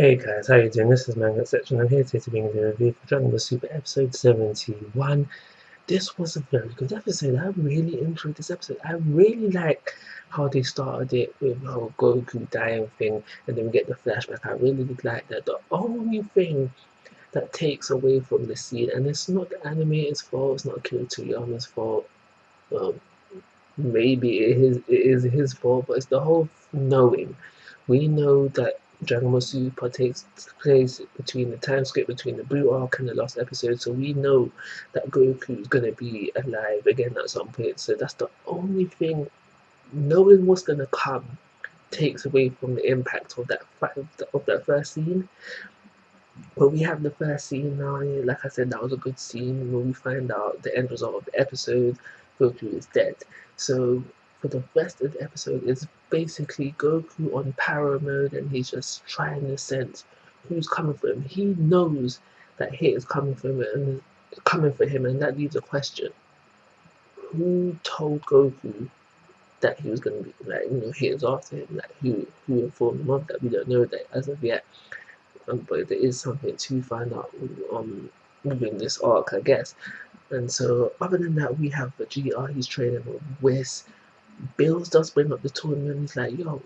Hey guys, how you doing? This is Manga section. I'm here today to bring you the review for Dragon Ball Super episode 71. This was a very good episode. I really enjoyed this episode. I really like how they started it with the whole Goku dying thing, and then we get the flashback. I really did like that. The only thing that takes away from the scene, and it's not the animator's fault, it's not Akira Toriyama's fault. Well, maybe it is his fault, but it's the whole knowing. We know that Dragon Ball Super takes place between the time skip between the Blue Arc and the last episode, so we know that Goku is gonna be alive again at some point. So that's the only thing. Knowing what's gonna come takes away from the impact of that first scene. But we have the first scene now. Like I said, that was a good scene where we find out the end result of the episode. Goku is dead. So for the rest of the episode, it's basically Goku on power mode, and he's just trying to sense who's coming for him. He knows that hit is coming for him, and that leaves a question: who told Goku that he was going to be hit is after him? Like who informed him of that? We don't know that as of yet. But there is something to find out within this arc, I guess. And so, other than that, we have Vegeta. He's training with Whis. Bills does bring up the tournament. He's like, yo,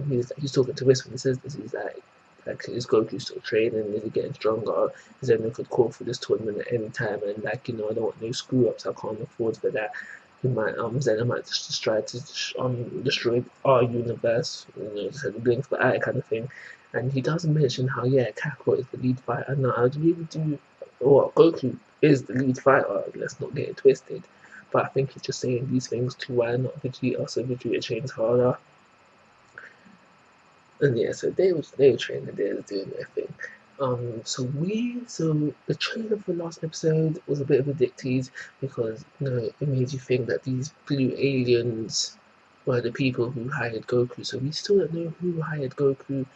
he's talking to Whis when he says this. He's like, is Goku still training? Is he getting stronger? Is anyone could call for this tournament at any time? And I don't want no screw ups. I can't afford for that. He might Zena might just try to destroy our universe, just a blink of the eye kind of thing. And he does mention how Kakarot is the lead fighter. Now I really do, or Goku is the lead fighter. Let's not get it twisted. But I think he's just saying these things to why not Vegeta, so Vegeta trains harder. And so they were training, they were doing their thing. So the trailer for the last episode was a bit of a dick tease because it made you think that these blue aliens were the people who hired Goku. So we still don't know who hired Goku.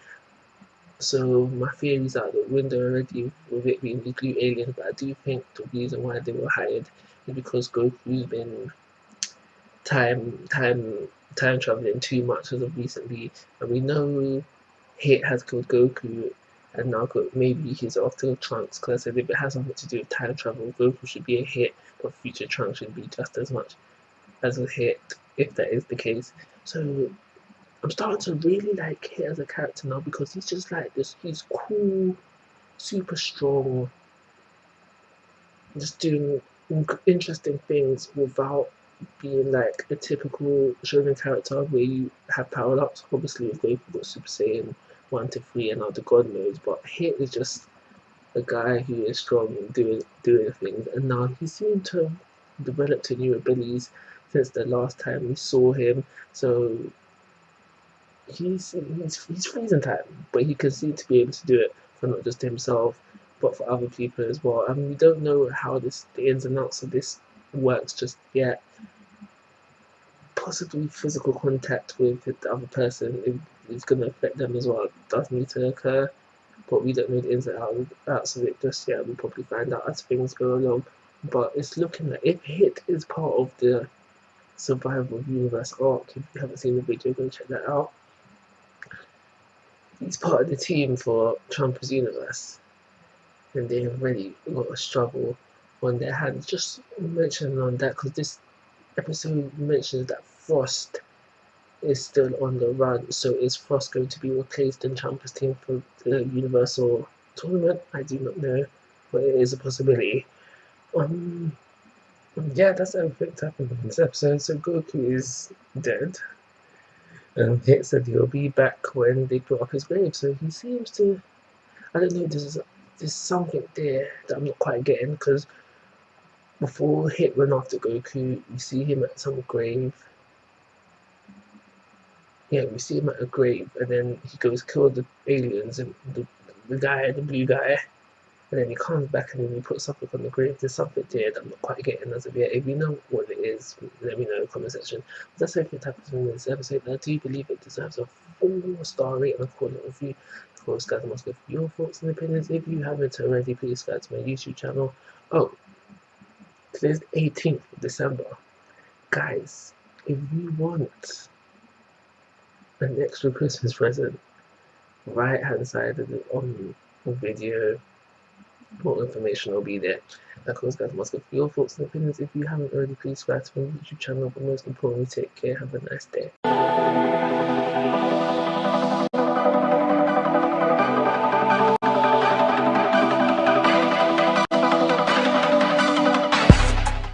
So my theory's out the window already with it being the blue aliens, but I do think the reason why they were hired is because Goku's been time traveling too much as of recently, and we know Hit has killed Goku, and now maybe he's after Trunks. Because I said if it has something to do with time travel, Goku should be a Hit, but future Trunks should be just as much as a Hit, if that is the case. So I'm starting to really like Hit as a character now because he's just like this. He's cool, super strong, just doing interesting things without being like a typical shonen character where you have power ups. Obviously, with Goku got Super Saiyan 1 to 3 and other God knows, but Hit is just a guy who is strong and doing things, and now he seemed to have developed new abilities since the last time we saw him. So he's freezing time, but he can seem to be able to do it for not just himself, but for other people as well. I mean, we don't know how the ins and outs of this works just yet. Possibly physical contact with the other person is going to affect them as well. It does need to occur, but we don't know the ins and outs of it just yet. We'll probably find out as things go along. But it's looking like if Hit is part of the Survival Universe arc, if you haven't seen the video, go check that out. He's part of the team for Trump's universe, and they have really got a struggle on their hands. Just mentioning on that because this episode mentions that Frost is still on the run. So is Frost going to be replaced in Trump's team for the Universal Tournament? I do not know, but it is a possibility. That's everything that's happened in this episode. So Goku is dead. Hit said he'll be back when they put up his grave. So he seems to. I don't know. There's something there that I'm not quite getting because before Hit run after Goku, we see him at some grave. Yeah, we see him at a grave, and then he goes kill the aliens and the blue guy, and then he comes back and then he puts something on the grave. There's something there that I'm not quite getting as of yet. If you know what it is, let me know in the comment section. That's everything that happens in this episode. I do believe it deserves a 4-star rating. I'll call it a review. Of course, guys, I must give your thoughts and opinions. If you haven't already, please subscribe to my YouTube channel. Oh, today's the 18th of December. Guys, if you want an extra Christmas present, right hand side of the video. More information will be there. That goes, guys, must go for your thoughts and opinions. If you haven't already, please subscribe to my YouTube channel. But most importantly, take care. Have a nice day.